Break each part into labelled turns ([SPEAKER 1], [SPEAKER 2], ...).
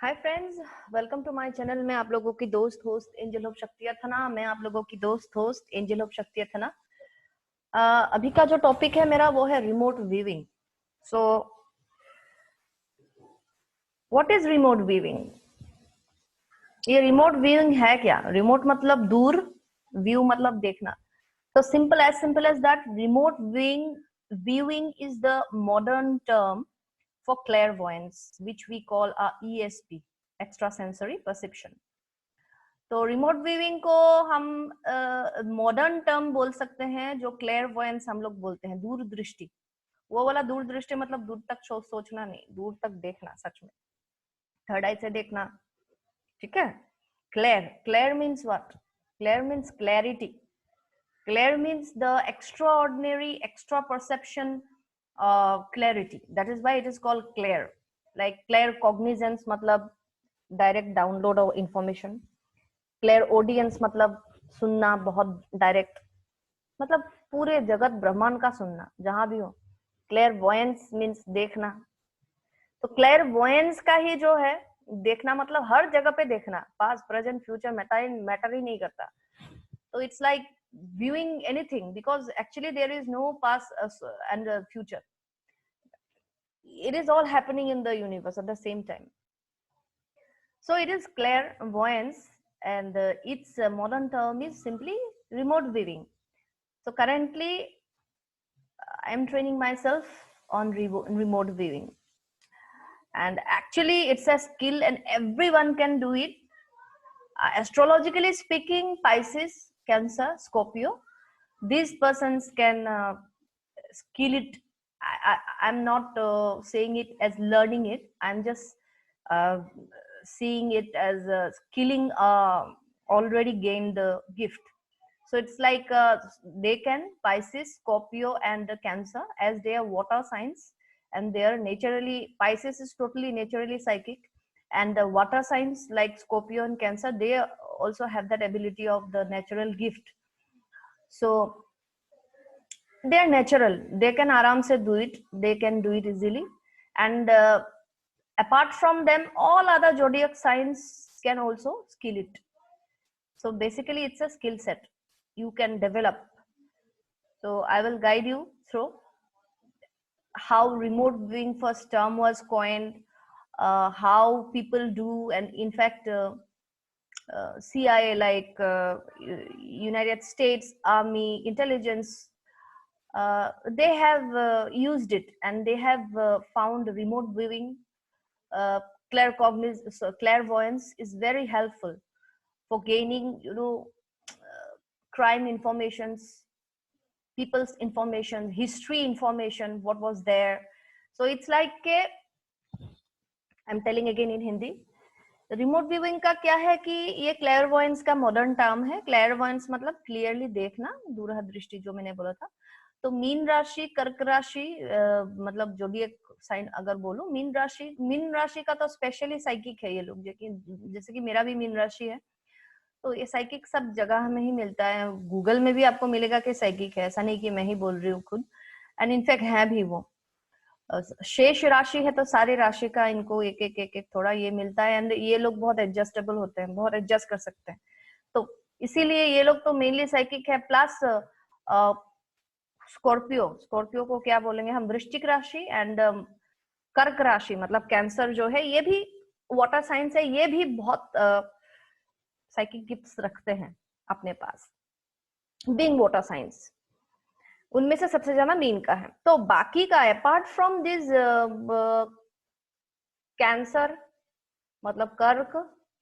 [SPEAKER 1] Hi friends, welcome to my channel. मैं आप लोगों की दोस्त होस्ट एंजल ऑफ शक्ति अथना। अभी का जो टॉपिक है मेरा वो है remote viewing. So what is remote viewing? ये रिमोट व्यूइंग है क्या? रिमोट मतलब दूर, व्यू मतलब देखना। तो simple as that, remote viewing is the modern term for clairvoyance, which we call a ESP, extrasensory perception. तो रिमोट व्यूइंग को हम मॉडर्न टर्म बोल सकते हैं, जो क्लेयरवॉयंस हम लोग बोलते हैं, दूरदृष्टि। वो वाला दूरदृष्टि मतलब दूर तक सोचना नहीं, दूर तक देखना, सच में थर्ड आई से देखना। ठीक है। Clair clair means what? Clair means clarity. Clair means the extraordinary, extra perception, clarity. That is why it is called clair. Like claircognizance मतलब direct download of information. Clairaudience मतलब सुनना बहुत direct, मतलब पूरे जगत ब्रह्मांड का सुनना जहां भी हो। क्लेयर वॉयंस मीन्स देखना। तो क्लेयर वॉयंस का ही जो है देखना मतलब हर जगह पे देखना, पास्ट प्रेजेंट फ्यूचर मैटर ही नहीं करता। तो it's like viewing anything, because actually there is no past and future. It is all happening in the universe at the same time. So it is clairvoyance, and its modern term is simply remote viewing. So currently, I am training myself on remote viewing, and actually, it's a skill, and everyone can do it. Astrologically speaking, Pisces, Cancer, Scorpio, these persons can skill it. I'm not saying it as learning it. I'm just uh, seeing it as skilling already gained the gift. So it's like they can, Pisces, Scorpio, and the Cancer, as they are water signs, and they are naturally, Pisces is totally naturally psychic, and the water signs like Scorpio and Cancer, they also have that ability of the natural gift. So they are natural, they can aram se do it, they can do it easily. And apart from them, all other zodiac signs can also skill it. So basically it's a skill set you can develop. So I will guide you through how remote viewing first term was coined, how people do, and in fact CIA, like United States Army Intelligence, they have used it, and they have found remote viewing, uh, clairvoyance is very helpful for gaining, crime informations, people's information, history information, what was there. So it's like I'm telling again in Hindi. Remote viewing का क्या है कि ये क्लेयरवॉयंस का modern term है। क्लेयरवॉयंस मतलब clearly देखना, दूरह दृष्टि, जो मैंने बोला था। तो मीन राशि, कर्क राशि, मतलब जोडिएक साइन अगर बोलो, मीन राशि का तो स्पेशली साइकिक है ये लोग, जैसे कि मेरा भी मीन राशि है। तो ये साइकिक सब जगह में ही मिलता है, गूगल में भी आपको मिलेगा कि साइकिक है, ऐसा नहीं कि मैं ही बोल रही हूँ खुद। एंड इनफैक्ट है भी वो। शेष राशि है तो सारी राशि का इनको एक एक एक एक थोड़ा ये मिलता है, एंड ये लोग बहुत एडजस्टेबल होते हैं, बहुत एडजस्ट कर सकते हैं। तो इसीलिए ये लोग तो मेनली साइकिक है। प्लस स्कॉर्पियो को क्या बोलेंगे हम, वृश्चिक राशि। एंड कर्क राशि मतलब कैंसर जो है, ये भी वाटर साइंस है, ये भी बहुत साइकिक गिफ्ट्स रखते हैं अपने पास, बीइंग वाटर साइंस। उनमें से सबसे ज्यादा मीन का है। तो बाकी का अपार्ट फ्रॉम दिस कैंसर मतलब कर्क,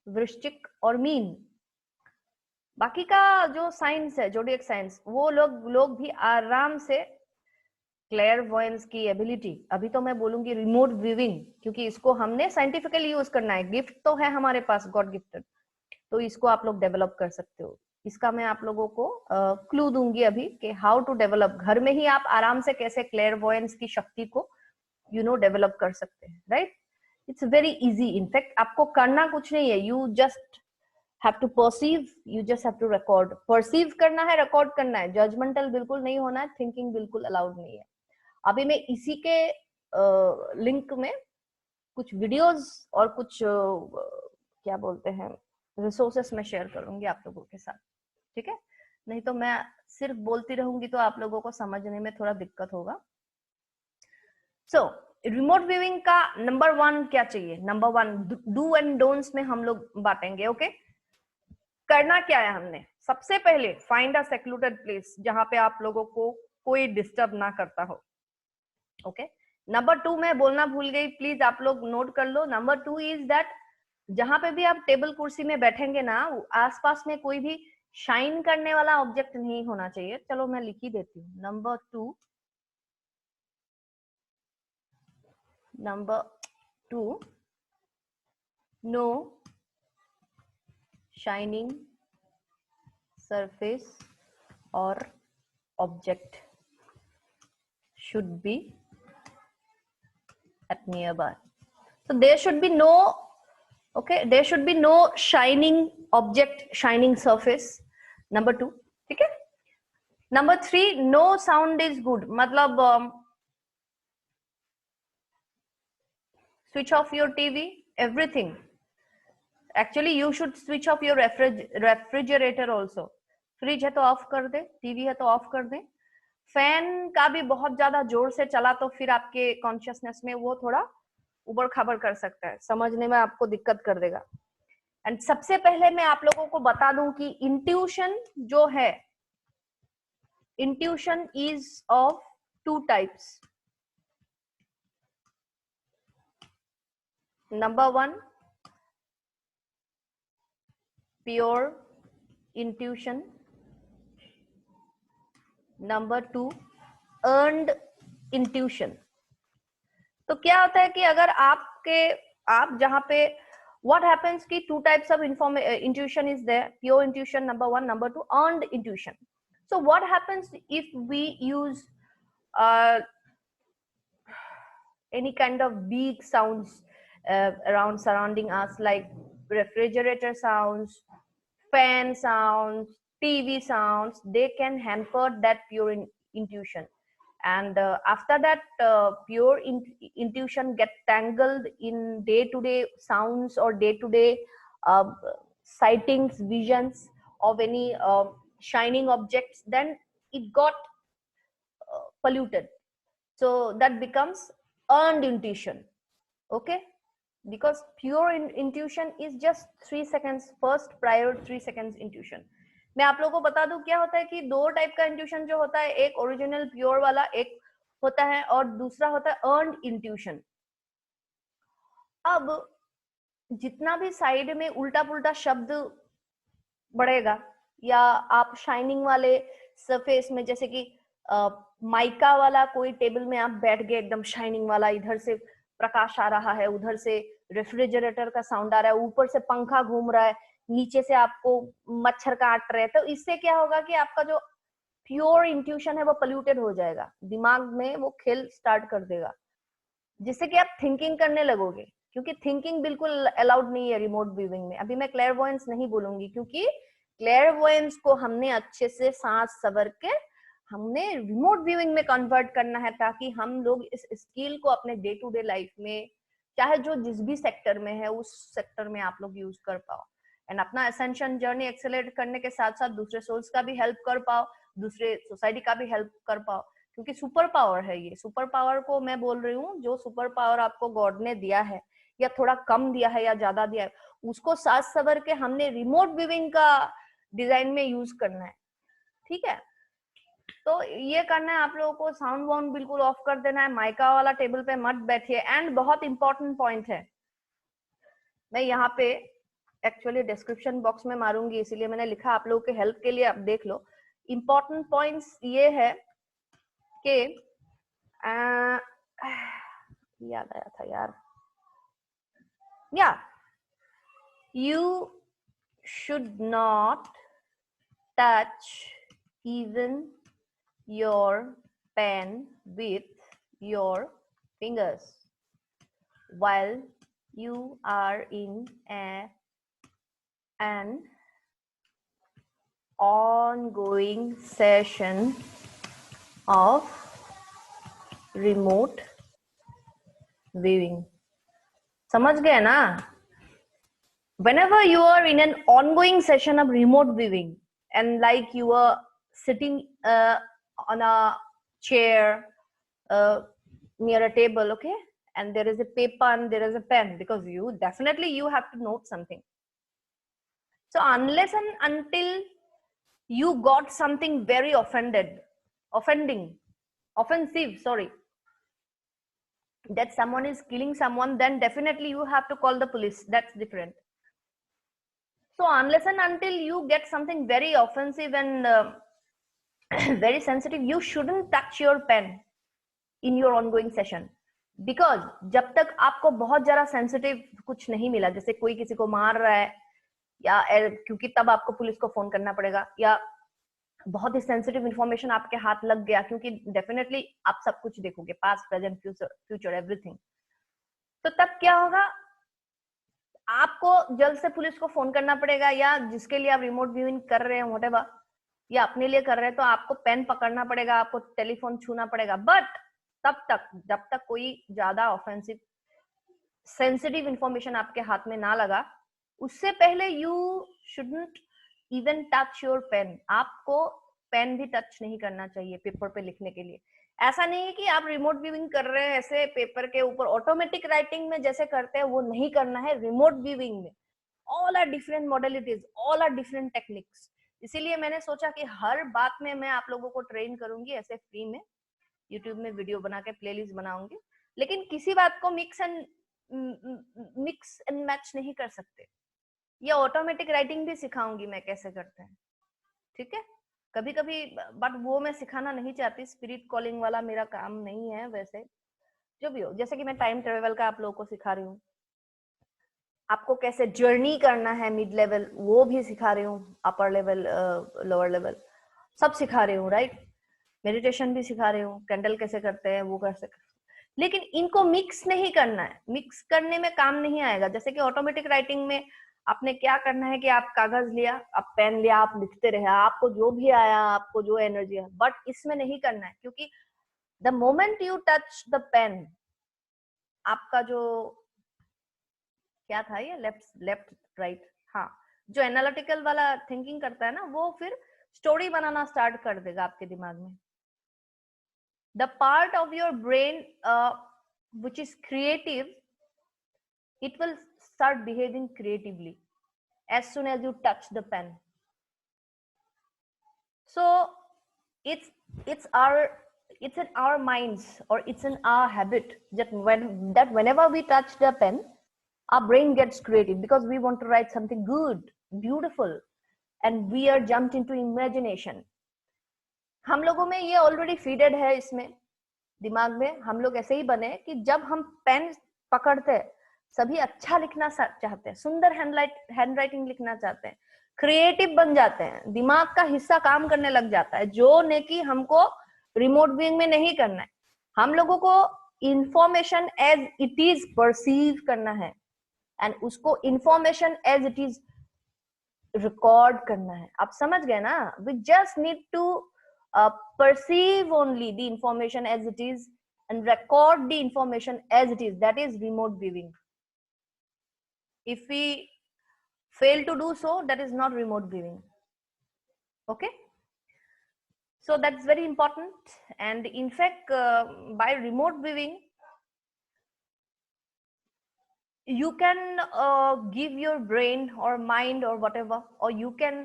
[SPEAKER 1] वृश्चिक और मीन, बाकी का जो साइंस है, जोडिएक साइंस, वो लोग भी आराम से क्लेयरवॉयंस की एबिलिटी, अभी तो मैं बोलूंगी रिमोट व्यूइंग, क्योंकि इसको हमने साइंटिफिकली यूज करना है, गिफ्ट तो है हमारे पास, गॉड गिफ्टेड। तो इसको आप लोग डेवलप कर सकते हो। इसका मैं आप लोगों को क्लू दूंगी अभी कि हाउ टू डेवलप। घर में ही आप आराम से कैसे क्लेयरवॉयंस की शक्ति को डेवलप कर सकते हैं, right? It's very easy. In fact आपको करना कुछ नहीं है, you just have to perceive, you just have to record. Perceive करना है, रिकॉर्ड करना है, जजमेंटल बिल्कुल नहीं होना है, थिंकिंग बिल्कुल अलाउड नहीं है। अभी मैं इसी के लिंक में कुछ वीडियोस और कुछ क्या बोलते हैं रिसोर्सेस मैं शेयर करूंगी आप लोगों के साथ, ठीक है? नहीं तो मैं सिर्फ बोलती रहूंगी तो आप लोगों को समझने में थोड़ा दिक्कत होगा। सो रिमोट व्यूइंग का नंबर 1 क्या चाहिए? नंबर 1 डू एंड डोंट्स में हम लोग बांटेंगे, ओके? करना क्या है हमने? सबसे पहले फाइंड अ सेक्लूडेड प्लेस जहां पे आप लोगों को कोई डिस्टर्ब ना करता हो, ओके? नंबर 2 मैं बोलना भूल गई, प्लीज आप लोग नोट कर लो। नंबर 2 इज दैट जहां पे भी आप टेबल कुर्सी में बैठेंगे ना, आसपास में कोई भी शाइन करने वाला ऑब्जेक्ट नहीं होना चाहिए। चलो मैं लिख ही देती हूँ। Number 2 no shining surface or object should be at nearby. So there should be no, okay, there should be no shining object, shining surface. Number 2, ठीक है? Number 3, no sound is good. मतलब switch off your TV, everything. Actually you should switch off your refrigerator also. Fridge है तो of कर दे, TV है तो of कर दे। Fan का भी बहुत ज्यादा जोर से चला तो फिर आपके कॉन्शियसनेस में वो थोड़ा उबड़ खाबड़ कर सकता है, समझने में आपको दिक्कत कर देगा। एंड सबसे पहले मैं आप लोगों को बता दूं कि इंट्यूशन जो है, intuition is of 2 types. Number 1 pure intuition, number 2 earned intuition. तो क्या होता है कि अगर आप जहां पे what happens ki 2 types of intuition is there, pure intuition number 1, number 2 earned intuition. So what happens if we use any kind of big sounds around surrounding us, like refrigerator sounds, fan sounds, TV sounds? They can hamper that pure intuition. And after that pure intuition get tangled in day-to-day sounds or day-to-day sightings, visions of any shining objects, then it got polluted. So that becomes earned intuition, okay? Because pure intuition is just 3 seconds, first prior 3 seconds intuition. मैं आप लोगों को बता दूं क्या होता है कि 2 टाइप का इंट्यूशन जो होता है, एक ओरिजिनल प्योर वाला एक होता है और दूसरा होता है अर्न्ड इंट्यूशन। अब जितना भी साइड में उल्टा पुल्टा शब्द बढ़ेगा या आप शाइनिंग वाले सरफेस में, जैसे कि माइका वाला कोई टेबल में आप बैठ गए, एकदम शाइनिंग वाला, इधर से प्रकाश आ रहा है, उधर से रेफ्रिजरेटर का साउंड आ रहा है, ऊपर से पंखा घूम रहा है, नीचे से आपको मच्छर काट रहे हैं, तो इससे क्या होगा कि आपका जो प्योर इंट्यूशन है वो पोल्यूटेड हो जाएगा, दिमाग में वो खेल स्टार्ट कर देगा, जिससे कि आप थिंकिंग करने लगोगे। क्योंकि थिंकिंग बिल्कुल अलाउड नहीं है रिमोट व्यूइंग में। अभी मैं क्लेयरवॉयंस नहीं बोलूंगी, क्योंकि क्लेयरवॉयंस को हमने अच्छे से सांस सवर के हमने रिमोट व्यूइंग में कन्वर्ट करना है, ताकि हम लोग इस स्किल को अपने डे टू डे लाइफ में, चाहे जो जिस भी सेक्टर में है, उस सेक्टर में आप लोग यूज कर पाओ एंड अपना एसेंशियल जर्नी एक्सेलरेट करने के साथ साथ दूसरे सोल्स का भी हेल्प कर पाओ, दूसरे सोसाइटी का भी हेल्प कर पाओ। क्योंकि सुपर पावर है ये। सुपर पावर को मैं बोल रही हूँ, जो सुपर पावर आपको गॉड ने दिया है, या थोड़ा कम दिया है या ज्यादा दिया है, उसको साथ सवर के हमने रिमोट व्यूइंग का डिजाइन में यूज करना है, ठीक है? तो ये करना है आप लोगों को। साउंड वाउंड बिल्कुल ऑफ कर देना है, माइका वाला टेबल पे मत बैठिए। एंड बहुत इंपॉर्टेंट पॉइंट है, मैं यहाँ पे एक्चुअली डिस्क्रिप्शन बॉक्स में मारूंगी, इसीलिए मैंने लिखा आप लोगों के हेल्प के लिए, आप देख लो। इंपॉर्टेंट पॉइंट्स ये है कि याद आया था यार, या you should not touch even your pen with your fingers while you are in an ongoing session of remote viewing. समझ गए ना? Whenever you are in an ongoing session of remote viewing and like you are sitting on a chair near a table, okay, and there is a paper and there is a pen, because you definitely you have to note something. So unless and until you got something very offensive, sorry, that someone is killing someone, then definitely you have to call the police. That's different. So unless and until you get something very offensive and very sensitive, you shouldn't touch your pen in your ongoing session. Because जब तक आपको बहुत ज्यादा sensitive कुछ नहीं मिला, जैसे कोई किसी को मार रहा है, या क्योंकि तब आपको पुलिस को फोन करना पड़ेगा, या बहुत ही सेंसिटिव इंफॉर्मेशन आपके हाथ लग गया, क्योंकि डेफिनेटली आप सब कुछ देखोगे, पास्ट प्रेजेंट फ्यूचर एवरीथिंग, तो तब क्या होगा, आपको जल्द से पुलिस को फोन करना पड़ेगा, या जिसके लिए आप रिमोट व्यूइंग कर रहे हैं व्हाटएवर, या अपने लिए कर रहे हैं, तो आपको पेन पकड़ना पड़ेगा, आपको टेलीफोन छूना पड़ेगा. बट तब तक जब तक कोई ज्यादा ऑफेंसिव सेंसिटिव इंफॉर्मेशन आपके हाथ में ना लगा, उससे पहले you shouldn't even touch your pen. आपको पेन भी टच नहीं करना चाहिए पेपर पे लिखने के लिए. ऐसा नहीं है कि आप रिमोट व्यूइंग कर रहे हैं ऐसे पेपर के ऊपर, ऑटोमेटिक राइटिंग में जैसे करते हैं वो नहीं करना है. रिमोट व्यूइंग में all are different modalities, all are different techniques. इसीलिए मैंने सोचा कि हर बात में मैं आप लोगों को ट्रेन करूंगी ऐसे फ्री में, यूट्यूब में वीडियो बना के प्लेलिस्ट बनाऊंगी, लेकिन किसी बात को मिक्स एंड मैच नहीं कर सकते. ये ऑटोमेटिक राइटिंग भी सिखाऊंगी मैं कैसे करते हैं, ठीक है, कभी कभी, बट वो मैं सिखाना नहीं चाहती. स्पिरिट कॉलिंग वाला मेरा काम नहीं है वैसे, जो भी हो. जैसे कि मैं टाइम ट्रेवल का आप लोगों को सिखा रही हूँ, आपको कैसे जर्नी करना है मिड लेवल वो भी सिखा रही हूँ, अपर लेवल लोअर लेवल सब सिखा रही हूँ, राइट. मेडिटेशन भी सिखा रही हूँ, कैंडल कैसे करते हैं वो कैसे, लेकिन इनको मिक्स नहीं करना है. मिक्स करने में काम नहीं आएगा. जैसे कि ऑटोमेटिक राइटिंग में आपने क्या करना है कि आप कागज लिया, आप पेन लिया, आप लिखते रहे, आपको जो भी आया, आपको जो एनर्जी है. बट इसमें नहीं करना है, क्योंकि the moment you touch the pen, आपका जो क्या था ये लेफ्ट राइट, हाँ, जो एनालिटिकल वाला थिंकिंग करता है ना, वो फिर स्टोरी बनाना स्टार्ट कर देगा आपके दिमाग में. The part of your brain which is creative, it will start behaving creatively as soon as you touch the pen. So it's in our minds, or it's in our habit that whenever we touch the pen, our brain gets creative, because we want to write something good, beautiful, and we are jumped into imagination. हम लोगों में ये already feeded है, इसमें दिमाग में हम लोग ऐसे ही बने कि जब हम पेन पकड़ते हैं सभी अच्छा लिखना चाहते हैं, सुंदर हैंड राइटिंग लिखना चाहते हैं, क्रिएटिव बन जाते हैं, दिमाग का हिस्सा काम करने लग जाता है, जो ने कि हमको रिमोट व्यूइंग में नहीं करना है. हम लोगों को information as it is perceive करना है, एंड उसको information as it is record करना है. आप समझ गए ना? We just need to perceive only the information as it is and record the information as it is. That is remote viewing. If we fail to do so, that is not remote viewing. Okay, so that's very important. And in fact, by remote viewing, you can give your brain or mind or whatever, or you can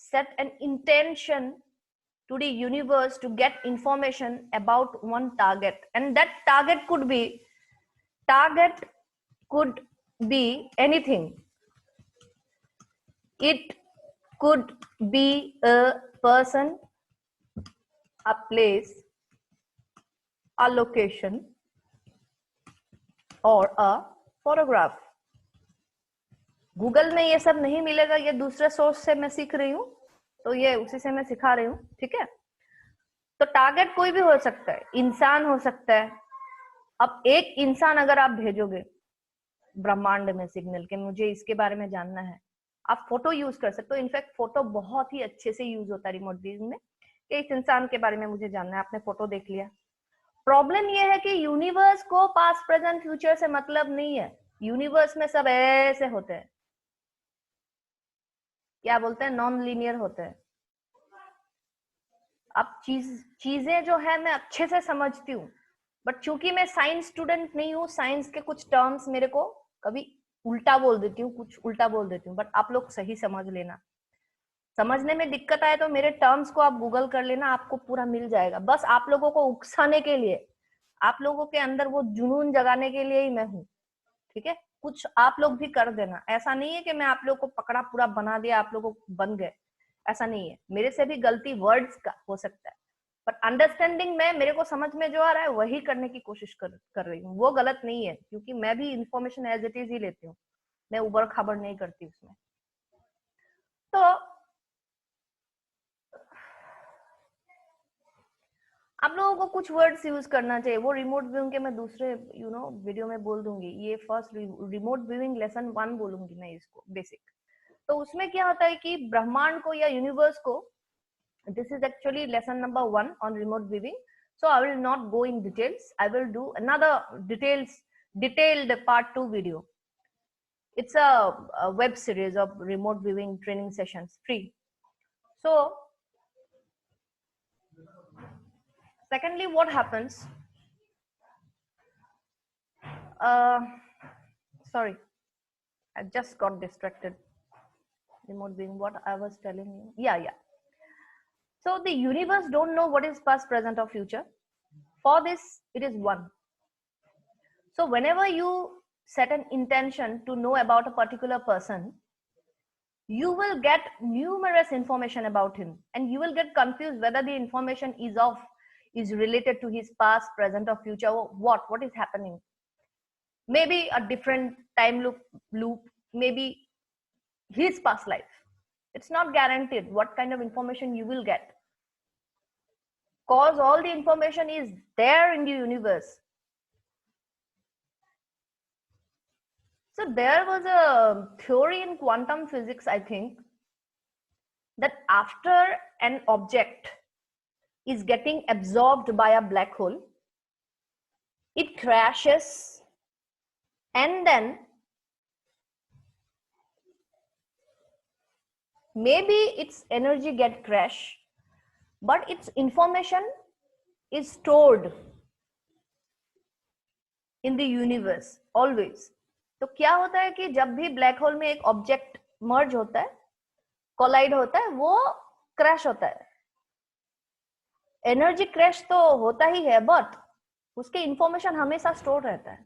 [SPEAKER 1] set an intention to the universe to get information about one target, and that target could be anything. It could be a person, a place, a location, or a photograph. Google में ये सब नहीं मिलेगा, ये दूसरे source से मैं सीख रही हूँ, तो ये उसी से मैं सिखा रही हूँ, ठीक है. तो टारगेट कोई भी हो सकता है, इंसान हो सकता है. अब एक इंसान अगर आप भेजोगे ब्रह्मांड में सिग्नल के मुझे इसके बारे में जानना है, आप फोटो यूज कर सकते हो. इनफैक्ट फोटो बहुत ही अच्छे से यूज होता है रिमोट व्यूइंग में, कि इस इंसान के बारे में मुझे जानना है. आपने फोटो देख लिया, प्रॉब्लम ये है कि यूनिवर्स को पास्ट प्रेजेंट फ्यूचर से मतलब नहीं है। यूनिवर्स में सब ऐसे होते हैं, क्या बोलते हैं, नॉन लीनियर होते हैं। अब चीजें जो है मैं अच्छे से समझती हूँ, बट चूंकि मैं साइंस स्टूडेंट नहीं हूँ, साइंस के कुछ टर्म्स मेरे को कभी उल्टा बोल देती हूँ, कुछ उल्टा बोल देती हूँ, बट आप लोग सही समझ लेना। समझने में दिक्कत आए तो मेरे टर्म्स को आप गूगल कर लेना, आपको पूरा मिल जाएगा। बस आप लोगों को उकसाने के लिए, आप लोगों के अंदर वो जुनून जगाने के लिए ही मैं हूँ, ठीक है। कुछ आप लोग भी कर देना, ऐसा नहीं है कि मैं आप लोगों को पकड़ा पूरा बना दिया, आप लोगों को बन गए, ऐसा नहीं है। मेरे से भी गलती वर्ड्स का हो सकता है, पर अंडरस्टैंडिंग में मेरे को समझ में जो आ रहा है वही करने की कोशिश कर रही हूँ। वो गलत नहीं है, क्योंकि मैं भी इंफॉर्मेशन एज इट इज ही लेती हूँ, मैं उबड़ खाबड़ नहीं करती उसमें। तो आप लोगों को कुछ वर्ड्स यूज करना चाहिए। वो रिमोट व्यूइंग के मैं दूसरे वीडियो में बोल दूंगी। ये फर्स्ट रिमोट व्यूइंग लेसन 1 बोलूंगी मैं इसको, बेसिक। तो उसमें क्या होता है कि ब्रह्मांड को या यूनिवर्स को, this is actually lesson number 1 on remote viewing, so I will not go in details. I will do another detailed part 2 video. It's a web series of remote viewing training sessions, free. So secondly, what happens, uh, sorry, I just got distracted. Remote viewing, what I was telling you, yeah. So the universe don't know what is past, present or future. For this it is one. So whenever you set an intention to know about a particular person, you will get numerous information about him, and you will get confused whether the information is related to his past, present or future, or what is happening. Maybe a different time loop, maybe his past life. It's not guaranteed what kind of information you will get, cause all the information is there in the universe. So there was a theory in quantum physics, I think, that after an object is getting absorbed by a black hole, it crashes, and then maybe its energy get crashed, but its information is stored in the universe always. तो क्या होता है कि जब भी black hole में एक object मर्ज होता है, कोलाइड होता है, वो क्रैश होता है। एनर्जी क्रैश तो होता ही है, बट उसके इंफॉर्मेशन हमेशा स्टोर रहता है।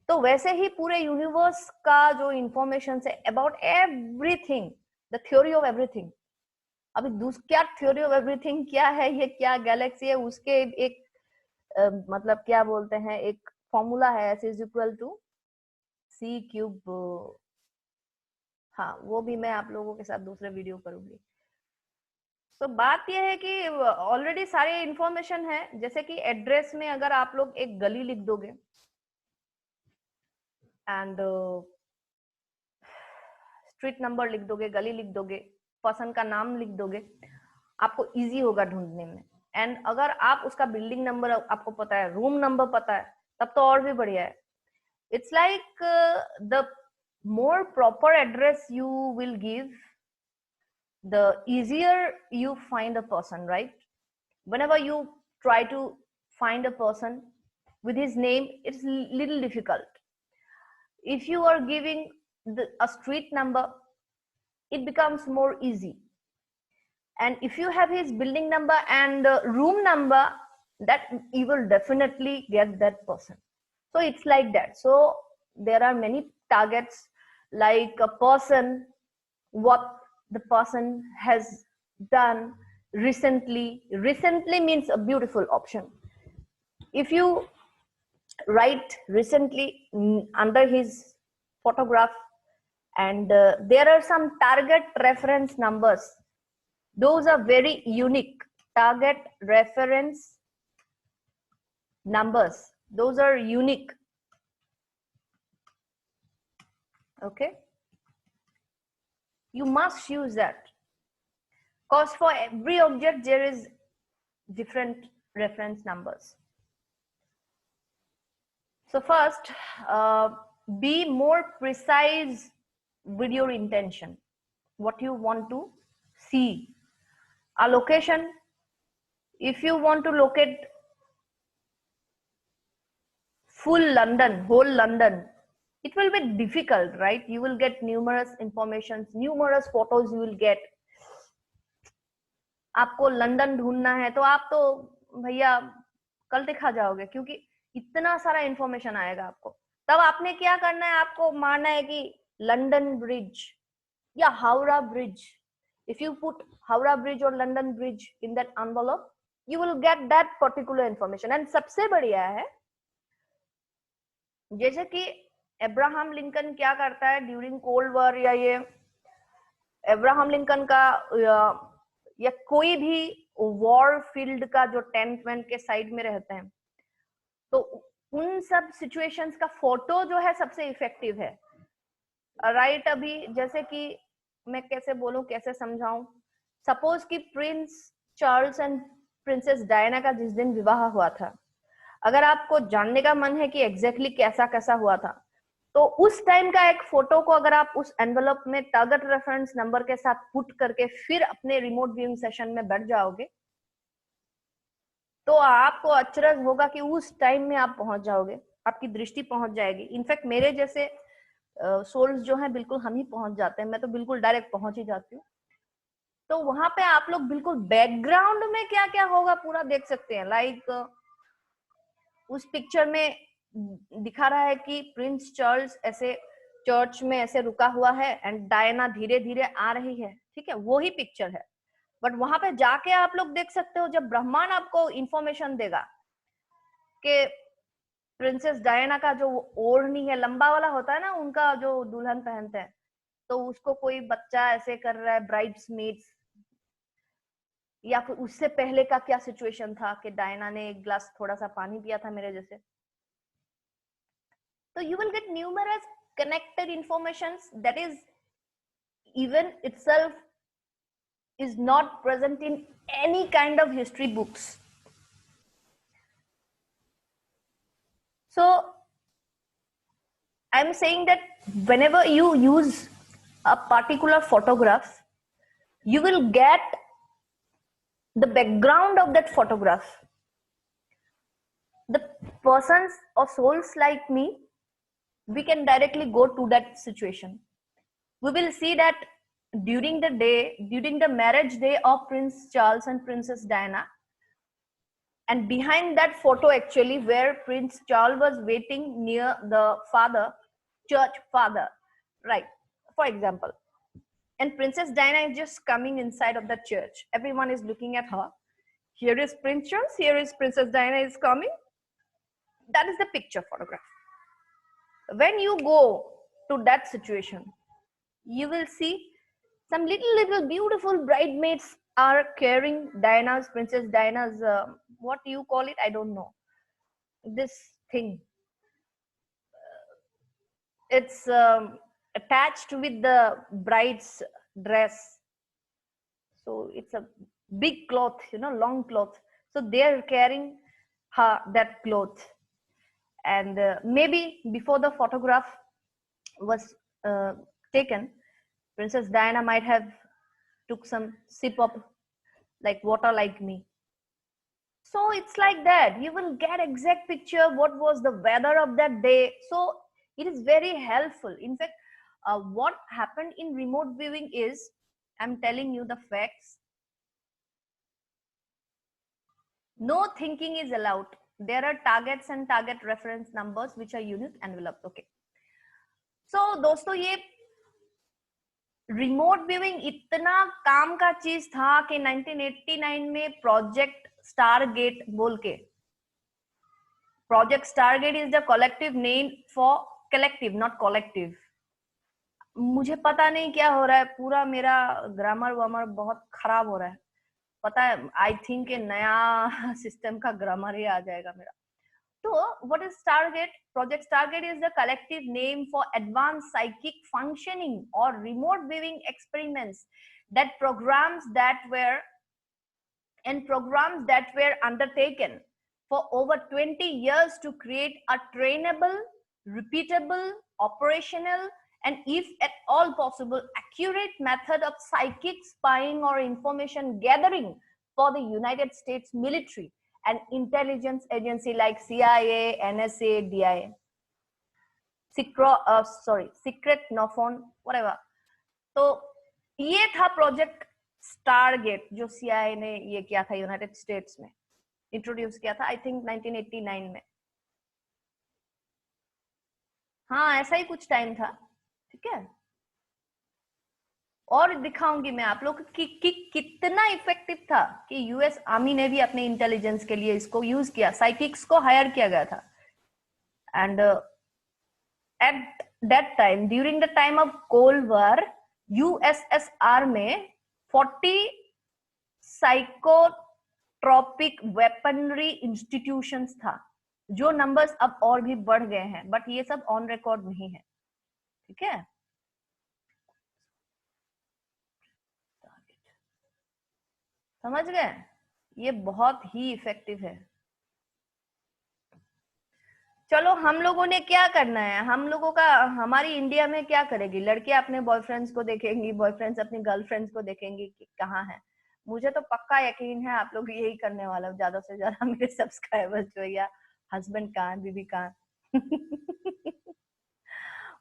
[SPEAKER 1] तो वैसे ही पूरे यूनिवर्स का जो इंफॉर्मेशन है about everything, the theory of everything, अभी क्या थ्योरी ऑफ एवरीथिंग क्या है, ये क्या गैलेक्सी है, उसके एक मतलब क्या बोलते हैं, एक फॉर्मूला है, S is equal to C cube. हाँ, वो भी मैं आप लोगों के साथ दूसरे वीडियो करूंगी। तो बात यह है कि ऑलरेडी सारे इंफॉर्मेशन है। जैसे कि एड्रेस में अगर आप लोग एक गली लिख दोगे एंड स्ट्रीट नंबर लिख दोगे, गली लिख दोगे, पर्सन का नाम लिख दोगे, आपको इजी होगा ढूंढने में। एंड अगर आप उसका बिल्डिंग नंबर आपको पता है, रूम नंबर पता है, तब तो और भी बढ़िया है। It's like the more proper address you will give, the easier you find a person, right? Whenever you try to find a person with his name, it's little difficult. If you are giving a street number, it becomes more easy. And if you have his building number and room number, that you will definitely get that person. So it's like that. So there are many targets, like a person, what the person has done recently. Recently means a beautiful option. If you write recently under his photograph, and there are some target reference numbers, those are very unique. Target reference numbers, those are unique. Okay, you must use that, because for every object there is different reference numbers. So first, be more precise with your intention, what you want to see. A location, if you want to locate full London, whole London, it will be difficult, right? You will get numerous informations, numerous photos you will get. आपको London ढूंढना है तो आप तो भैया कल दिखा जाओगे, क्योंकि इतना सारा इंफॉर्मेशन आएगा आपको। तब आपने क्या करना है, आपको मानना है कि लंदन ब्रिज या Howrah bridge, if you put Howrah Bridge or London Bridge in that envelope, you will get that particular information. And सबसे बढ़िया है, जैसे कि अब्राहम लिंकन क्या करता है ड्यूरिंग कोल्ड वॉर, या ये अब्राहम लिंकन का या कोई भी वॉर फील्ड का जो टेंट वेंट के साइड में रहते हैं, तो उन सब सिचुएशंस का फोटो जो है सबसे इफेक्टिव है, राइट? अभी जैसे कि मैं कैसे बोलूं, कैसे समझाऊं, सपोज कि Prince Charles and princess Diana का जिस दिन विवाह हुआ था, अगर आपको जानने का मन है कि एग्जैक्टली कैसा कैसा हुआ था, तो उस टाइम का एक फोटो को अगर आप उस एनवेलप में टारगेट रेफरेंस नंबर के साथ पुट करके फिर अपने रिमोट व्यूइंग सेशन में बैठ जाओगे, तो आपको अचरज होगा कि उस टाइम में आप पहुंच जाओगे, आपकी दृष्टि पहुंच जाएगी। इनफैक्ट मेरे जैसे सोल्स जो हैं बिल्कुल हम ही पहुंच जाते हैं, मैं तो बिल्कुल डायरेक्ट पहुंच ही जाती हूँ। तो वहां पे आप लोग बिल्कुल बैकग्राउंड में क्या क्या होगा पूरा देख सकते हैं। लाइक उस पिक्चर में दिखा रहा है कि प्रिंस चार्ल्स ऐसे चर्च में ऐसे रुका हुआ है एंड डायना धीरे धीरे आ रही है, ठीक है, वो ही पिक्चर है। बट वहां पे जाके आप लोग देख सकते हो, जब ब्रह्मांड आपको इंफॉर्मेशन देगा कि प्रिंसेस डायना का जो ओढ़नी है लंबा वाला होता है ना, उनका जो दुल्हन पहनते हैं, तो उसको कोई बच्चा ऐसे कर रहा है, ब्राइड्समेड्स, या फिर उससे पहले का क्या सिचुएशन था कि डायना ने एक ग्लास थोड़ा सा पानी पिया था मेरे जैसे। तो you will get numerous connected informations that is even itself is not present in any kind of history books. So I'm saying that whenever you use a particular photograph, you will get the background of that photograph. The persons or souls like me, we can directly go to that situation. We will see that during the day, during the marriage day of Prince Charles and Princess Diana, and behind that photo actually where Prince Charles was waiting near the father, church father, right, for example, and Princess Diana is just coming inside of the church. Everyone is looking at her. Here is Prince Charles, here is Princess Diana is coming. That is the picture photograph. When you go to that situation, you will see some little beautiful bridesmaids are carrying Diana's, Princess Diana's, what do you call it? I don't know. This thing. It's attached with the bride's dress. So it's a big cloth, you know, long cloth. So they're carrying her that cloth. And maybe before the photograph was taken, Princess Diana might have took some sip of like water like me. So it's like that. You will get exact picture what was the weather of that day. So it is very helpful. In fact, what happened in remote viewing is, I'm telling you the facts. No thinking is allowed. There are targets and target reference numbers which are unique enveloped. Okay. So दोस्तों ये remote viewing इतना काम का चीज था कि 1989 में project Stargate बोल के, project Stargate is the collective name for collective, not collective. मुझे पता नहीं क्या हो रहा है, पूरा मेरा ग्रामर वामर बहुत खराब हो रहा है, पता है। आई थिंक नया सिस्टम का ग्रामर ही आ जाएगा मेरा। So what is Stargate? Project Stargate is the collective name for advanced psychic functioning or remote viewing experiments that programs that were undertaken for over 20 years to create a trainable, repeatable, operational, and if at all possible, accurate method of psychic spying or information gathering for the United States military and intelligence agency like CIA, NSA, DIA. Secret Nophone, whatever. तो ये था project Stargate जो CIA ने ये किया था United states में, introduce किया था आई थिंक 1989 में. हाँ ऐसा ही कुछ टाइम था. ठीक है, और दिखाऊंगी मैं आप लोग कि कितना इफेक्टिव था कि यूएस आर्मी ने भी अपने इंटेलिजेंस के लिए इसको यूज किया. साइकिक्स को हायर किया गया था and at that time during the time of cold war USSR में 40 साइकोट्रोपिक वेपनरी इंस्टीट्यूशंस था, जो नंबर्स अब और भी बढ़ गए हैं, बट ये सब ऑन रिकॉर्ड नहीं है. ठीक है, समझ गए? ये बहुत ही इफेक्टिव है. चलो हम लोगों ने क्या करना है, हम लोगों का, हमारी इंडिया में क्या करेगी, लड़कियां अपने बॉयफ्रेंड्स को देखेंगी, बॉयफ्रेंड्स अपनी गर्लफ्रेंड्स को देखेंगी कि कहाँ है. मुझे तो पक्का यकीन है आप लोग यही करने वाला हो ज्यादा से ज्यादा. मेरे सब्सक्राइबर्स जो या हस्बैंड कहाँ, बीबी कहाँ.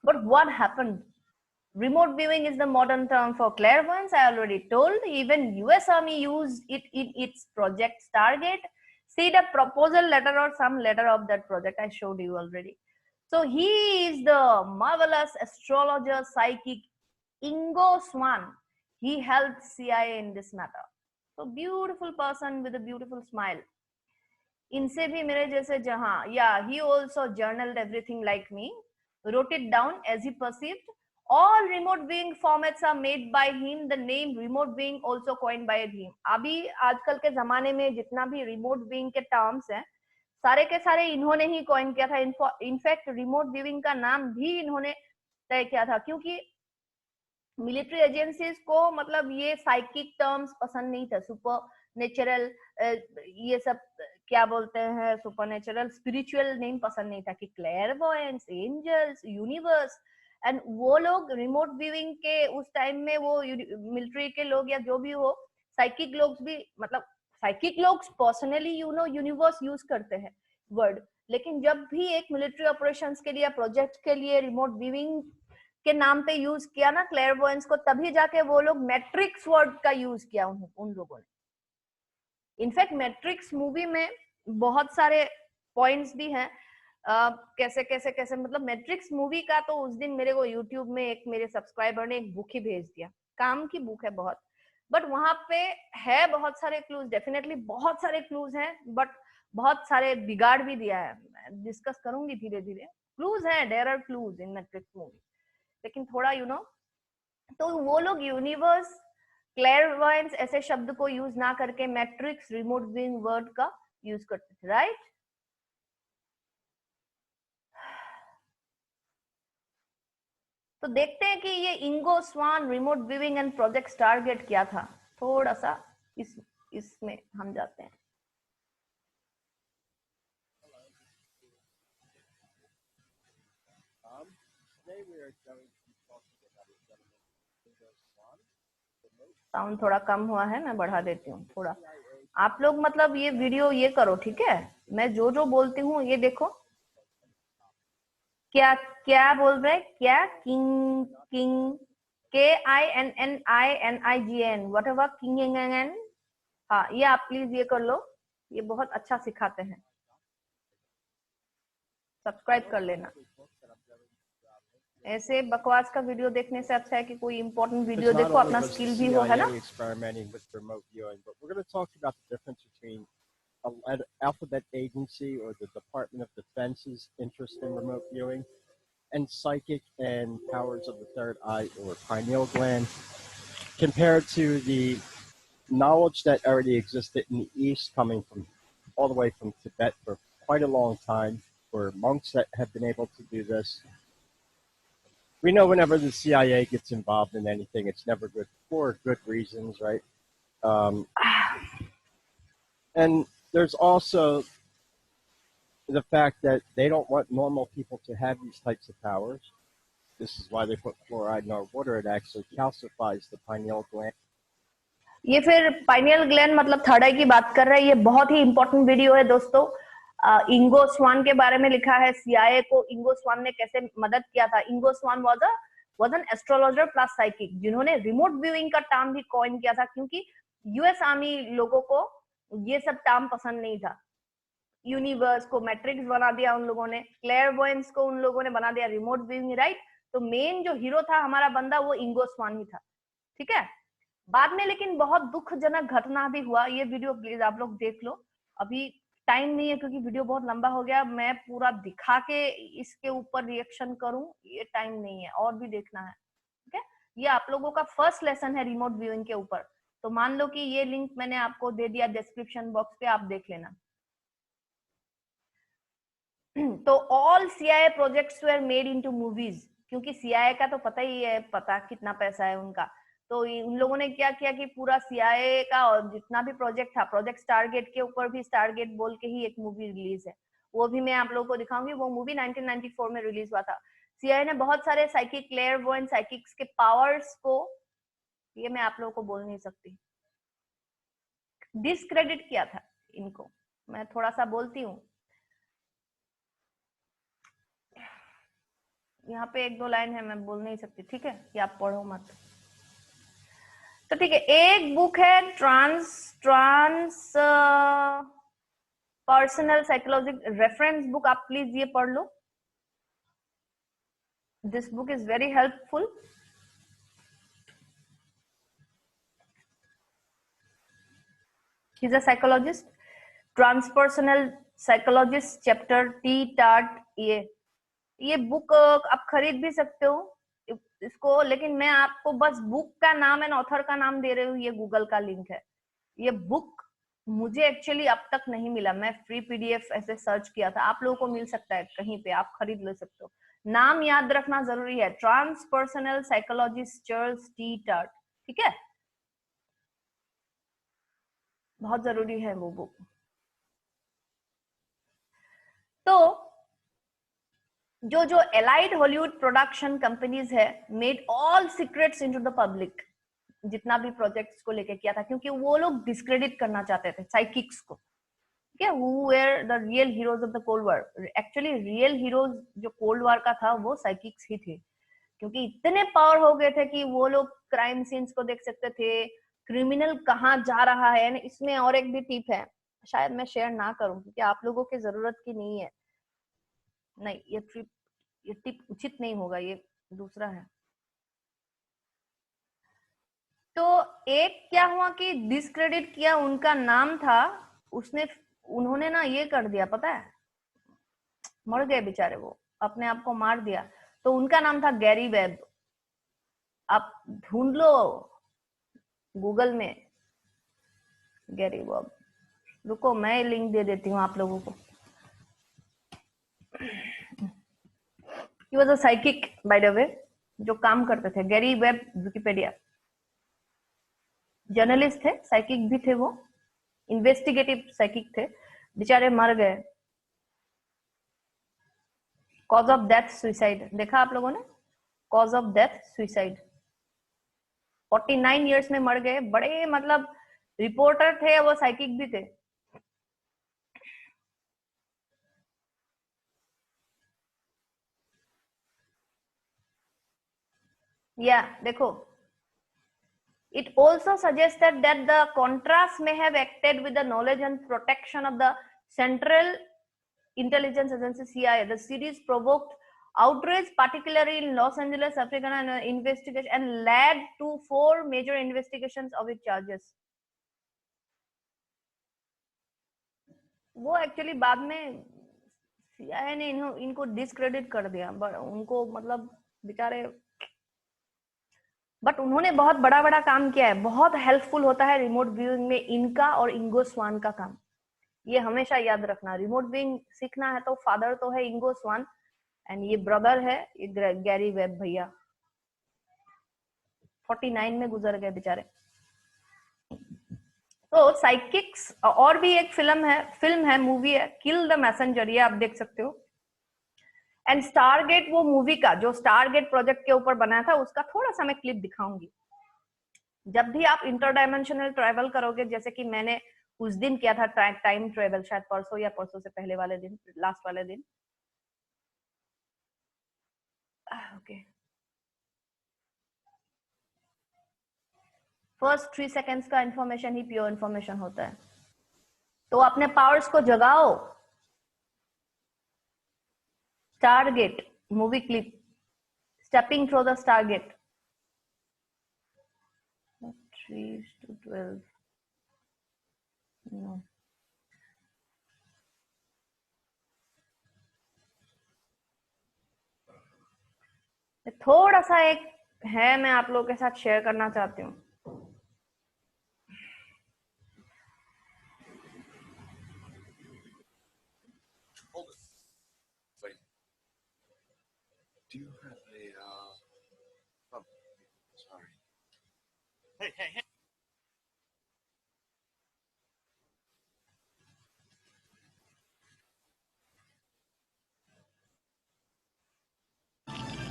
[SPEAKER 1] But what happened? Remote viewing is the modern term for clairvoyance. I already told. Even US Army used it in its Project Stargate. See the proposal letter or some letter of that project. I showed you already. So he is the marvelous astrologer, psychic Ingo Swann. He helped CIA in this matter. So beautiful person with a beautiful smile. इनसे भी मेरे जैसे जहाँ, yeah, he also journaled everything like me, wrote it down as he perceived. All remote viewing formats are made by him. The name remote viewing also coined by him. अभी आजकल के जमाने में जितना भी रिमोट viewing के terms हैं, सारे के सारे इन्होंने ही कॉइन किया था. इनफैक्ट रिमोट viewing का नाम भी इन्होंने तय किया था, क्योंकि मिलिट्री एजेंसीज को मतलब ये साइकिक टर्म्स पसंद नहीं था. सुपर नेचुरल, ये सब क्या बोलते हैं, सुपर नेचुरल स्पिरिचुअल नेम पसंद नहीं था, कि क्लेयरवॉयंस, एंजल्स, यूनिवर्स. एंड वो लोग रिमोट व्यूइंग के उस टाइम में, वो मिलिट्री के लोग या जो भी हो, साइकिक लोग भी, मतलब साइकिक लोग पर्सनली यूनिवर्स यूज करते हैं वर्ड, लेकिन जब भी एक मिलिट्री ऑपरेशंस के लिए, प्रोजेक्ट के लिए रिमोट व्यूइंग के नाम पे यूज किया ना क्लेयरवॉयंस को, तभी जाके वो लोग मैट्रिक्स वर्ड का यूज किया उन लोगों ने. इनफैक्ट मैट्रिक्स मूवी में बहुत सारे पॉइंट्स भी हैं. कैसे कैसे कैसे, मतलब मैट्रिक्स मूवी का तो उस दिन मेरे को यूट्यूब में एक मेरे सब्सक्राइबर ने एक बुक ही भेज दिया, काम की बुक है बहुत, बट वहां पे है बहुत सारे क्लूज. डेफिनेटली बहुत सारे क्लूज हैं, बट बहुत सारे बिगाड़ भी दिया है. मैं डिस्कस करूंगी धीरे धीरे. क्लूज हैं, there are clues in Matrix movie, लेकिन थोड़ा तो वो लोग यूनिवर्स, क्लेयरवॉयंस ऐसे शब्द को यूज ना करके मैट्रिक्स, रिमोट व्यूइंग वर्ड का यूज करते थे, राइट? तो देखते हैं कि ये Ingo Swann, remote viewing and Project Stargate क्या था. थोड़ा सा इसमें हम जाते हैं. साउंड थोड़ा कम हुआ है, मैं बढ़ा देती हूँ थोड़ा. आप लोग मतलब ये वीडियो ये करो, ठीक है? मैं जो जो बोलती हूँ ये देखो. क्या क्या बोल रहे, क्या king king, KINNINIGN, what ever, king. हाँ, ये आप प्लीज ये कर लो, ये बहुत अच्छा सिखाते हैं. सब्सक्राइब कर लेना. ऐसे बकवास का वीडियो देखने से अच्छा है कि कोई इम्पोर्टेंट वीडियो देखो, अपना स्किल भी हो, है ना?
[SPEAKER 2] Experimenting with remote viewing, but we're going to talk about the difference between an alphabet agency or the Department of Defense's interest in remote viewing and psychic and powers of the third eye or pineal gland, compared to the knowledge that already existed in the East, coming from all the way from Tibet for quite a long time, for monks that have been able to do this. We know whenever the CIA gets involved in anything, it's never good for good reasons, right? And there's also the fact that they don't want normal people to have these types of powers. This is why they put fluoride in our water. It actually calcifies the pineal gland.
[SPEAKER 1] ये फिर pineal gland मतलब third आई की बात कर रहा है। ये बहुत ही इंपॉर्टेंट वीडियो है दोस्तों। इंगो स्वान के बारे में लिखा है, सीआईए को इंगो स्वान ने कैसे मदद किया था। Ingo Swann was an astrologer plus psychic, जिन्होंने रिमोट व्यूइंग का टर्म भी कॉइन किया था, क्योंकि यूएस आर्मी लोगों को ये सब टर्म पसंद नहीं था। यूनिवर्स को मैट्रिक्स बना दिया उन लोगों ने, क्लेयरवॉयंस को उन लोगों ने बना दिया रिमोट व्यूइंग, राइट। तो मेन जो हीरो था हमारा बंदा वो इंगो स्वान ही था, ठीक है। बाद में लेकिन बहुत दुखजनक घटना भी हुआ। ये वीडियो प्लीज आप लोग देख लो। अभी टाइम नहीं है क्योंकि वीडियो बहुत लंबा हो गया, मैं पूरा दिखा के इसके ऊपर रिएक्शन करूं, ये टाइम नहीं है, और भी देखना है, ठीक है। ये आप लोगों का फर्स्ट लेसन है रिमोट व्यूइंग के ऊपर। तो मान लो कि ये लिंक मैंने आपको दे दिया डिस्क्रिप्शन बॉक्स पे, आप देख लेना। तो all CIA projects were made into movies, क्योंकि सीआईए का तो पता ही है, पता कितना पैसा है उनका। तो उन लोगों ने क्या किया कि पूरा सीआईए का और जितना भी प्रोजेक्ट था, प्रोजेक्ट स्टारगेट के ऊपर भी स्टारगेट बोल के ही एक मूवी रिलीज है, वो भी मैं आप लोगों को दिखाऊंगी। वो मूवी 1994 में रिलीज हुआ था। सीआईए ने बहुत सारे साइकिक, क्लेयरवॉयंट साइकिक्स के पावर्स को, ये मैं आप लोगों को बोल नहीं सकती, डिस्क्रेडिट किया था इनको। मैं थोड़ा सा बोलती हूँ, यहाँ पे एक दो लाइन है, मैं बोल नहीं सकती, ठीक है, कि आप पढ़ो मत। तो ठीक है, एक बुक है transpersonal psychology reference book, आप प्लीज ये पढ़ लो। This book is very helpful. He is a psychologist, transpersonal psychologist, chapter T Tart. ये बुक आप खरीद भी सकते हो इसको, लेकिन मैं आपको बस बुक का नाम एंड ऑथर का नाम दे रही हूँ। ये गूगल का लिंक है। ये बुक मुझे एक्चुअली अब तक नहीं मिला, मैं फ्री पीडीएफ ऐसे सर्च किया था, आप लोगों को मिल सकता है कहीं पे, आप खरीद ले सकते हो। नाम याद रखना जरूरी है, ट्रांसपर्सनल साइकोलॉजिस्ट चार्ल्स टी टार्ट, ठीक है, बहुत जरूरी है वो बुक। तो जो एलाइड हॉलीवुड प्रोडक्शन कंपनीज है made all secrets into the public, जितना भी प्रोजेक्ट्स को लेके किया था, क्योंकि वो लोग डिस्क्रेडिट करना चाहते थे साइकिक्स को, ठीक है। Who were the real heroes of the cold war. Actually real heroes जो कोल्ड वॉर का था वो साइकिक्स ही थे, क्योंकि इतने पावर हो गए थे कि वो लोग क्राइम सीन्स को देख सकते थे, क्रिमिनल कहाँ जा रहा है। इसमें और एक भी टिप है, शायद मैं शेयर ना करूं क्योंकि आप लोगों की जरूरत की नहीं है, नहीं ये टिप उचित नहीं होगा, ये दूसरा है। तो एक क्या हुआ कि डिस्क्रेडिट किया, उनका नाम था, उन्होंने ना ये कर दिया, पता है, मर गए बेचारे, वो अपने आप को मार दिया। तो उनका नाम था गैरी वेब। आप ढूंढ लो गूगल में गैरी वेब, रुको मैं लिंक दे देती हूँ आप लोगों को। He was a psychic by the way, जो काम करते थे। गैरी वेब विकिपीडिया, जर्नलिस्ट थे, साइकिक भी थे, वो इन्वेस्टिगेटिव साइकिक थे, बेचारे मर गए। कॉज ऑफ डेथ सुसाइड, देखा आप लोगों ने, cause of death suicide. 49 years में मर गए, बड़े मतलब रिपोर्टर थे, वो साइकिक भी थे। या देखो, it also suggested that the contrast may have acted with the knowledge and protection of the Central Intelligence Agency CIA. The series provoked outrage, particularly in Los Angeles, African investigation, and led to 4 major investigations of its charges. वो actually बाद में CIA ने इनको discredit कर दिया, उनको मतलब बेचारे, बट उन्होंने बहुत बड़ा बड़ा काम किया है, बहुत हेल्पफुल होता है रिमोट व्यूइंग में इनका और इंगो स्वान का काम, ये हमेशा याद रखना। रिमोट व्यूइंग सीखना है तो फादर तो है इंगो स्वान, एंड ये ब्रदर है ये गैरी वेब भैया, 49 में गुजर गए बेचारे। तो साइकिक्स और भी एक फिल्म है मूवी है, किल द मैसेंजर, ये आप देख सकते हो। एंड स्टारगेट, वो मूवी का जो स्टारगेट प्रोजेक्ट के ऊपर बनाया था उसका थोड़ा सा मैं क्लिप दिखाऊंगी। जब भी आप इंटरडायमेंशनल ट्रैवल करोगे, जैसे कि मैंने उस दिन किया था टाइम ट्रेवल, शायद परसों या परसों से पहले वाले दिन, लास्ट वाले दिन। ओके, फर्स्ट 3 सेकेंड्स का इंफॉर्मेशन ही प्योर इंफॉर्मेशन होता है। तो अपने पावर्स को जगाओ। Stargate movie clip, stepping through the Stargate. 3:12 no. थोड़ा सा एक है, मैं आप लोगों के साथ शेयर करना चाहती हूँ।
[SPEAKER 3] Hold it. Wait. Do you have a, oh, sorry. Hey.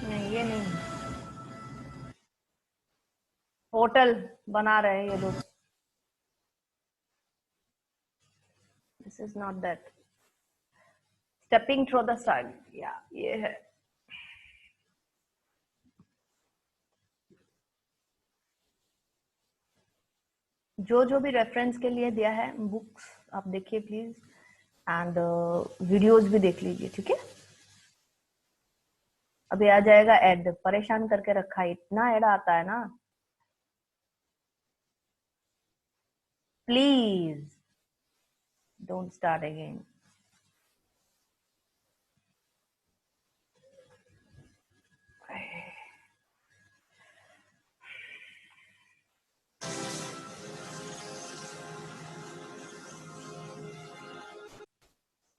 [SPEAKER 1] नहीं, ये नहीं, होटल बना रहे हैं ये लोग। This is not that. Stepping through the star, या ये है। जो भी रेफरेंस के लिए दिया है, बुक्स आप देखिए प्लीज, एंड वीडियोस भी देख लीजिए, ठीक है। अभी आ जाएगा एड, परेशान करके रखा है, इतना एड आता है ना। Please don't start again.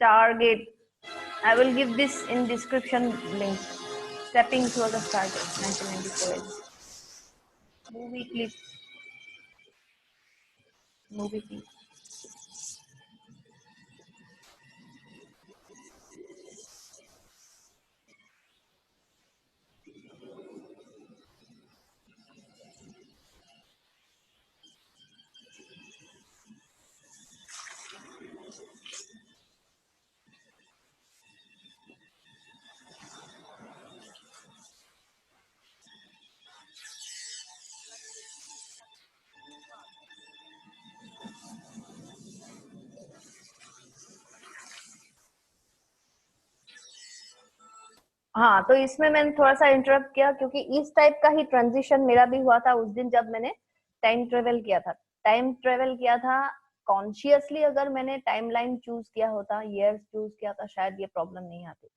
[SPEAKER 1] Stargate. I will give this in description link. Stepping through the Stargate, 1994. Movie clip. Movie clip. हाँ, तो इसमें मैंने थोड़ा सा इंटरप्ट किया क्योंकि इस टाइप का ही ट्रांजिशन मेरा भी हुआ था उस दिन जब मैंने टाइम ट्रेवल किया था। टाइम ट्रेवल किया था कॉन्शियसली, अगर मैंने टाइमलाइन चूज किया होता, ईयर्स चूज किया था, शायद ये प्रॉब्लम नहीं आती।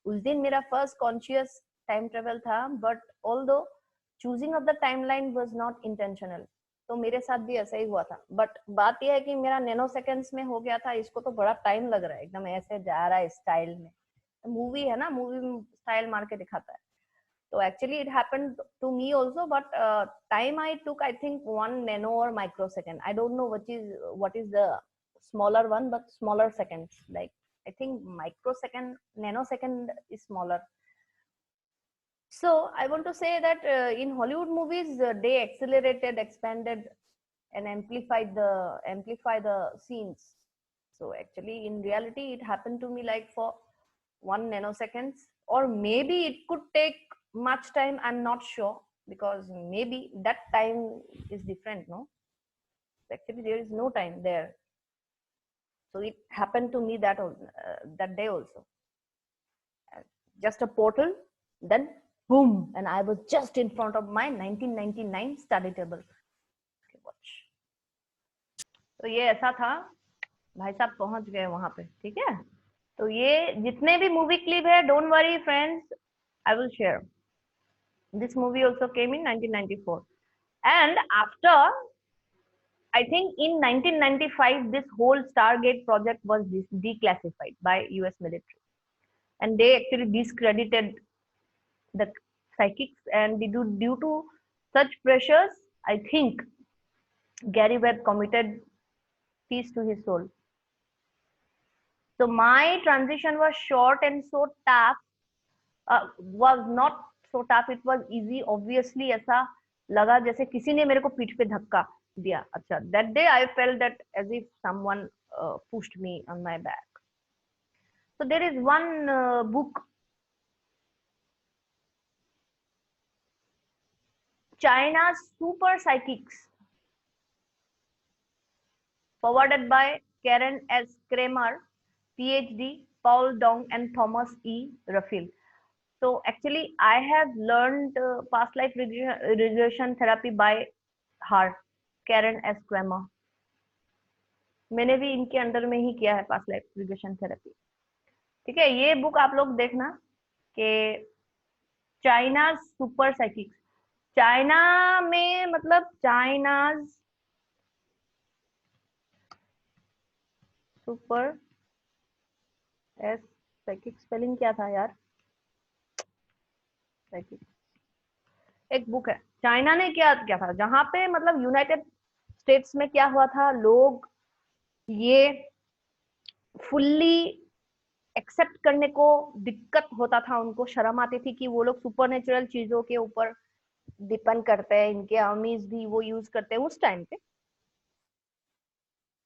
[SPEAKER 1] उस दिन मेरा फर्स्ट कॉन्शियस टाइम ट्रेवल था, but although choosing of the timeline was not intentional. तो मेरे साथ भी ऐसा ही हुआ था, बट बात यह है कि मेरा नैनो सेकेंड्स में हो गया था। इसको तो बड़ा टाइम लग रहा है, एकदम ऐसे जा रहा है स्टाइल में। मूवी है ना, मूवी में स्टाइल मार के दिखाता है। तो actually it happened to me also, but time I took I think 1 nano or microsecond. I don't know what is the smaller one, but smaller seconds, like I think microsecond, nanosecond is smaller. So I want to say that in Hollywood movies they accelerated, expanded and amplify the scenes. So actually in reality it happened to me like for 1 nanoseconds, or maybe it could take much time, I'm not sure, because maybe that time is different, no? Actually there is no time there. So it happened to me that day also. Just a portal, then boom, and I was just in front of my 1999 study table. Okay, watch. तो ये ऐसा था, भाई साहब पहुंच गए वहां पे, ठीक है। तो ये जितने भी मूवी क्लिप है, don't worry friends, I will share. This movie also came in 1994, and after I think in 1995 this whole Stargate project was declassified by US military, and they actually discredited the psychics, and due to such pressures I think Gary Webb committed Peace to his soul. So my transition was short and so tough. Was not so tough. It was easy. Obviously, ऐसा लगा जैसे किसी ने मेरे को पीठ पे धक्का दिया. अच्छा, that day I felt that as if someone pushed me on my back. So there is one book, China's Super Psychics, forwarded by Karen S. Kramer, PhD, Paul Dong, and Thomas E. Raphael. So actually, I have learned past life regression therapy by her, Karen S. Kramer. मैंने भी इनके under में ही किया है past life regression therapy. ठीक है, ये book आप लोग देखना कि चाइना सुपर साइकिक्स. चाइना में मतलब China's super S psychic spelling क्या था यार. साइकिक एक बुक है. चाइना ने क्या क्या था जहां पे मतलब यूनाइटेड स्टेट्स में क्या हुआ था, लोग ये फुल्ली एक्सेप्ट करने को दिक्कत होता था, उनको शर्म आती थी कि वो लोग सुपरनेचुरल चीजों के ऊपर डिपेंड करते हैं, इनके आर्मीज भी वो यूज करते हैं उस टाइम पे.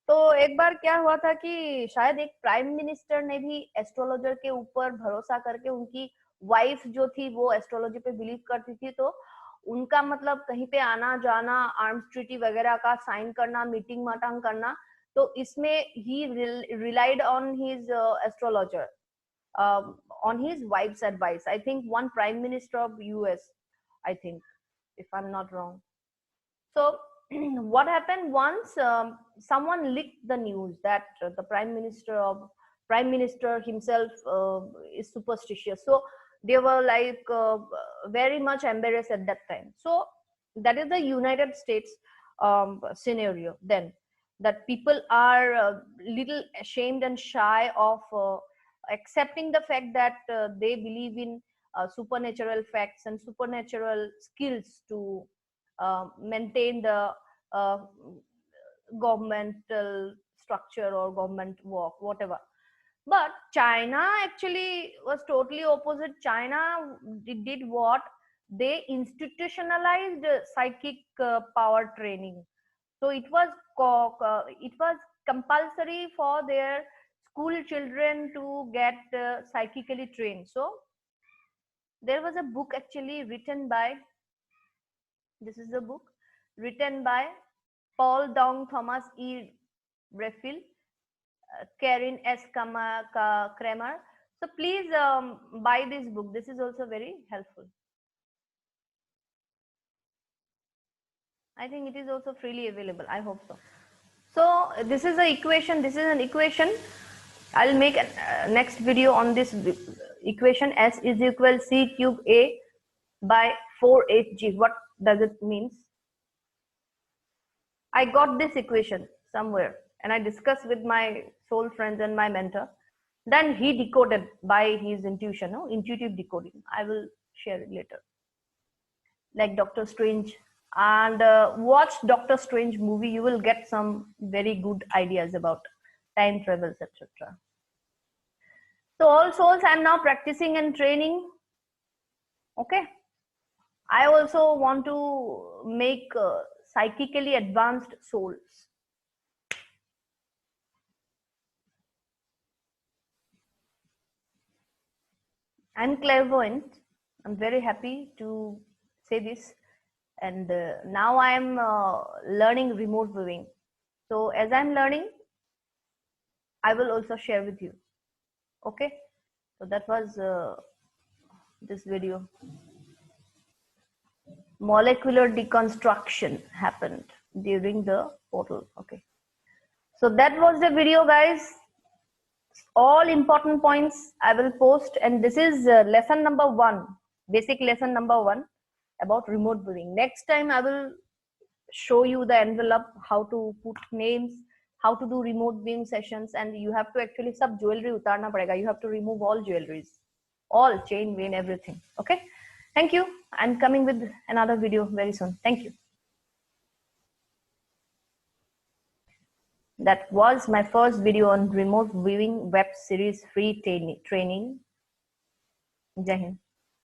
[SPEAKER 1] तो एक बार क्या हुआ था कि शायद एक प्राइम मिनिस्टर ने भी एस्ट्रोलॉजर के ऊपर भरोसा करके, उनकी वाइफ जो थी वो एस्ट्रोलॉजी पे बिलीव करती थी, तो उनका मतलब कहीं पे आना जाना, आर्म्स ट्रीटी वगैरह का साइन करना, मीटिंग माटंग करना, तो इसमें ही relied on his astrologer, on his wife's advice. I think one prime minister of US, I think, if I'm not wrong. So what happened once, someone leaked the news that the prime minister himself is superstitious. So they were like very much embarrassed at that time. So that is the United States scenario then, that people are little ashamed and shy of accepting the fact that they believe in supernatural facts and supernatural skills to maintain the uh, governmental structure or government work, whatever. But China actually was totally opposite. China did what? They institutionalized psychic power training. So it was compulsory for their school children to get psychically trained. So there was a book actually written by, this is the book written by Paul Dong, Thomas E. Raphael, Karen S. Kramer. So please buy this book. This is also very helpful. I think it is also freely available. I hope so. So this is the equation. This is an equation. I'll make a next video on this equation. S is equal C cube A by 4HG. What does it mean? I got this equation somewhere and I discussed with my soul friends and my mentor. Then he decoded by his intuition, no? Intuitive decoding. I will share it later. Like Doctor Strange. And watch Doctor Strange movie. You will get some very good ideas about time travels, etc. So all souls, I'm now practicing and training. Okay. I also want to make psychically advanced souls. I'm clairvoyant. I'm very happy to say this. And now I'm learning remote viewing. So as I'm learning, I will also share with you. Okay. So that was this video. Molecular deconstruction happened during the portal. Okay. So that was the video, guys. All important points I will post, and this is lesson number 1, basic lesson number 1 about remote viewing. Next time I will show you the envelope, how to put names, how to do remote viewing sessions, and you have to actually sub jewelry utarna padega. You have to remove all jewelries, all chain, vein, everything. Okay. Thank you. I'm coming with another video very soon. Thank you. That was my first video on remote viewing web series free training. Jai Hind.